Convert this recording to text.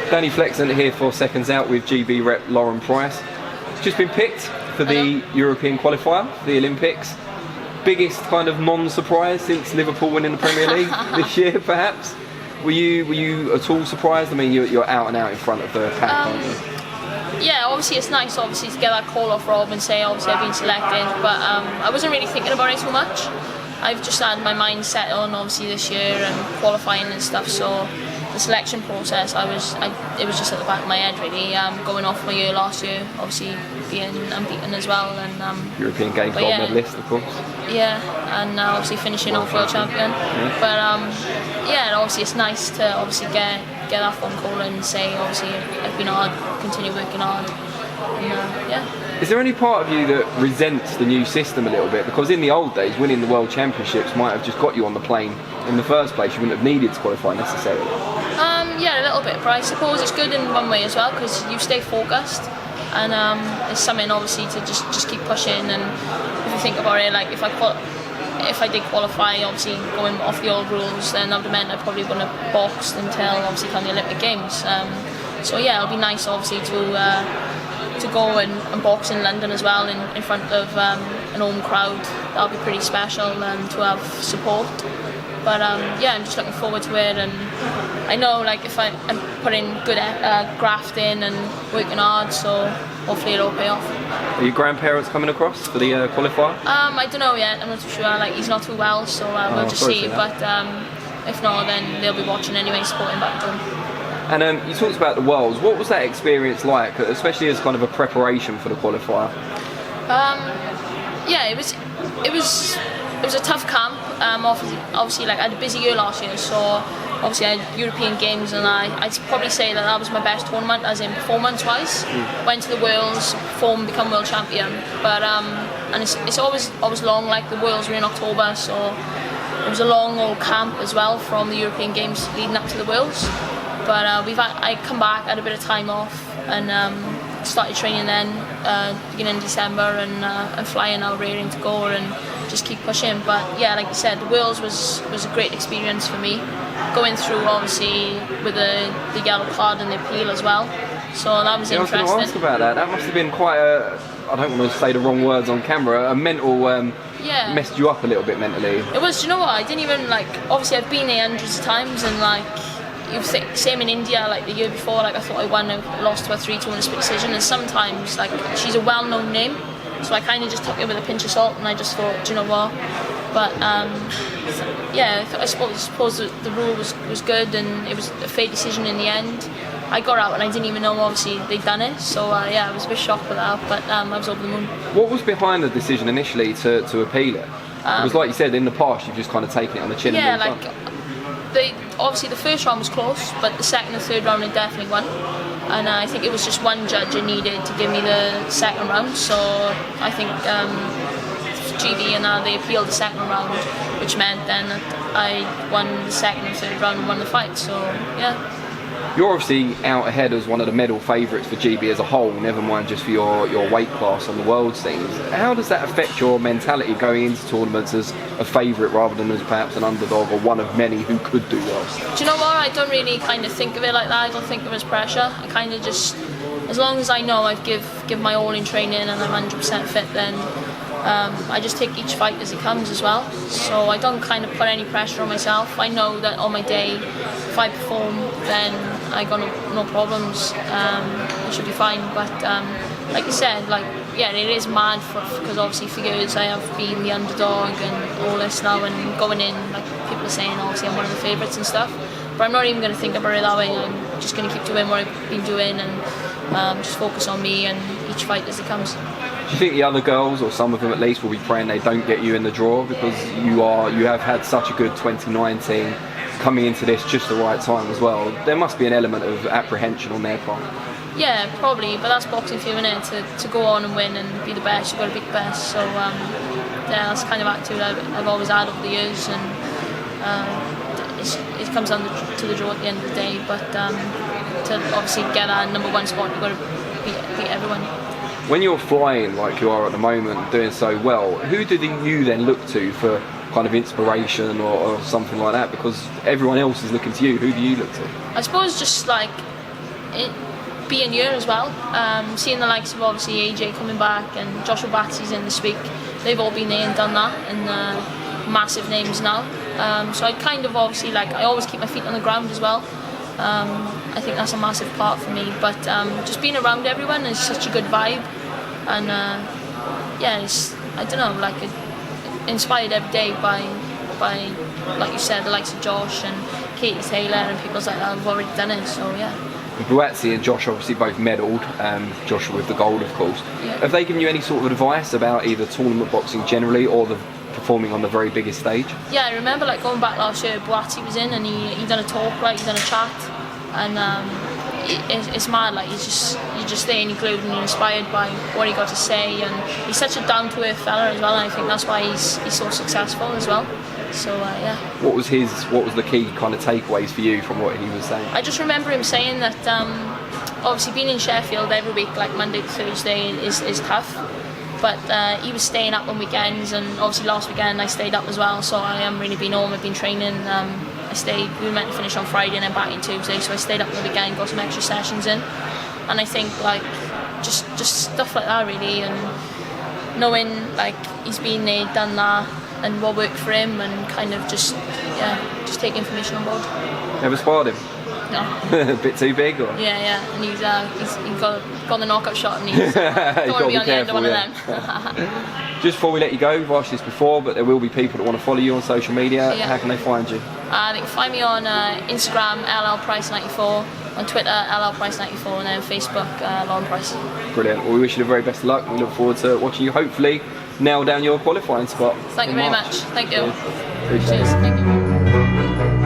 Danny Flexon here for Seconds Out with GB rep Lauren Price. Just been picked for the European qualifier for the Olympics. Biggest kind of non-surprise since Liverpool winning the Premier League this year, perhaps. Were you at all surprised? I mean, you're out and out in front of the pack, aren't you? Yeah, obviously it's nice to get that call off Rob and say obviously I've been selected, but I wasn't really thinking about it too much. I've just had my mind set on obviously this year and qualifying and stuff, so the selection process it was just at the back of my head really, going off my year last year, obviously being unbeaten as well, and European Games gold medalist, of course. Yeah, and obviously finishing off world champion. Yeah. But yeah, obviously it's nice to obviously get that phone call and say obviously I've been hard, continue working hard, and yeah. Is there any part of you that resents the new system a little bit? Because in the old days, winning the World Championships might have just got you on the plane in the first place. You wouldn't have needed to qualify necessarily. Yeah, a little bit, but I suppose it's good in one way as well because you stay focused, and it's something obviously to just keep pushing. And if you think about it, like if I did qualify, obviously going off the old rules, then that would have meant I probably wouldn't have boxed until obviously come the Olympic Games. So yeah, it'll be nice obviously to go and box in London as well in front of an home crowd. That'll be pretty special, and to have support. But yeah, I'm just looking forward to it, and I know like if I'm putting good graft in and working hard, so hopefully it'll pay off. Are your grandparents coming across for the qualifier? I don't know yet. I'm not too sure. Like he's not too well, so we'll just see. But if not, then they'll be watching anyway, supporting back home. And you talked about the Worlds. What was that experience like, especially as kind of a preparation for the qualifier? Yeah, it was a tough camp. Obviously, like I had a busy year last year, so obviously I had European Games, and I'd probably say that was my best tournament, as in performance-wise. Went to the Worlds, performed, become world champion. But and it's always long. Like the Worlds were in October, so it was a long old camp as well from the European Games leading up to the Worlds. But I come back, had a bit of time off, and started training then, beginning in December, and flying out, raring to go, and just keep pushing. But yeah, like you said, the Worlds was a great experience for me, going through obviously with the yellow card and the appeal as well. So that was interesting. I was going to ask about that. That must have been quite I don't want to say the wrong words on camera, a mental, messed you up a little bit mentally. It was, do you know what, I didn't even obviously I've been there hundreds of times, and same in India, like the year before, like I thought I won, I lost to a 3-2 on a split decision, and sometimes like she's a well-known name, so I kind of just took it with a pinch of salt, and I just thought, do you know what? But yeah, I suppose the rule was good, and it was a fair decision in the end. I got out and I didn't even know obviously they'd done it, so yeah, I was a bit shocked with that, but I was over the moon. What was behind the decision initially to appeal it? Because like you said, in the past you've just kind of taken it on the chin. Yeah, obviously the first round was close, but the second and third round I definitely won. And I think it was just one judge who needed to give me the second round, so I think GB and they appealed the second round, which meant then that I won the second and third round and won the fight, so yeah. You're obviously out ahead as one of the medal favourites for GB as a whole, never mind just for your weight class on the world scenes. How does that affect your mentality going into tournaments as a favourite rather than as perhaps an underdog or one of many who could do well? Do you know what, I don't really kind of think of it like that. I don't think of it as pressure. I kind of just, as long as I know I've give my all in training and I'm 100% fit, then I just take each fight as it comes as well. So I don't kind of put any pressure on myself. I know that on my day, if I perform, then I got no problems. It should be fine. But like you said, yeah, it is mad because obviously for years I have been the underdog and all this now, and going in, like people are saying, obviously I'm one of the favourites and stuff. But I'm not even going to think about it that way. I'm just going to keep doing what I've been doing and just focus on me and each fight as it comes. Do you think the other girls, or some of them at least, will be praying they don't get you in the draw, because you have had such a good 2019, coming into this just the right time as well? There must be an element of apprehension on their part. Yeah, probably, but that's boxing for you, innit? To go on and win and be the best, you've got to beat the best. So yeah, that's the kind of attitude I've always had over the years, and it comes down to the draw at the end of the day. But to obviously get that #1 spot, you've got to beat everyone. When you're flying like you are at the moment, doing so well, who do you then look to for kind of inspiration or something like that? Because everyone else is looking to you. Who do you look to? I suppose just like being here as well, seeing the likes of obviously AJ coming back and Joshua Buatsi's in this week, they've all been there and done that, and massive names now. So I kind of obviously I always keep my feet on the ground as well. I think that's a massive part for me. But just being around everyone is such a good vibe, and yeah, it's, I don't know, inspired every day by like you said, the likes of Josh and Katie Taylor and people like that have already done it. So yeah. Buatsi and Josh obviously both medalled, Joshua with the gold of course. Yeah. Have they given you any sort of advice about either tournament boxing generally or the performing on the very biggest stage? Yeah, I remember going back last year, Buatsi was in and he done a talk, he done a chat, and it's mad, you're just there and you're glued and you're inspired by what he got to say, and he's such a down-to-earth fella as well, and I think that's why he's so successful as well. So yeah. What was the key kind of takeaways for you from what he was saying? I just remember him saying that obviously being in Sheffield every week, Monday to Thursday, is tough. But he was staying up on weekends, and obviously last weekend I stayed up as well. So I haven't really been home. I've been training. We were meant to finish on Friday and then back in Tuesday, so I stayed up on the weekend, got some extra sessions in, and I think just stuff like that really, and knowing he's been there, done that, and what worked for him, and kind of just take information on board. Never sparred him? No. A bit too big, or? Yeah, and he's got the knockout shot, and he's don't want to be on the end of one of them. Just before we let you go, we've asked this before, but there will be people that want to follow you on social media. Yeah. How can they find you? They can find me on Instagram, LLPrice94, on Twitter, LLPrice94, and then Facebook, Lauren Price. Brilliant. Well, we wish you the very best of luck. We look forward to watching you hopefully nail down your qualifying spot. Thank you very much. Thank you. Cheers. Cheers. Thank you.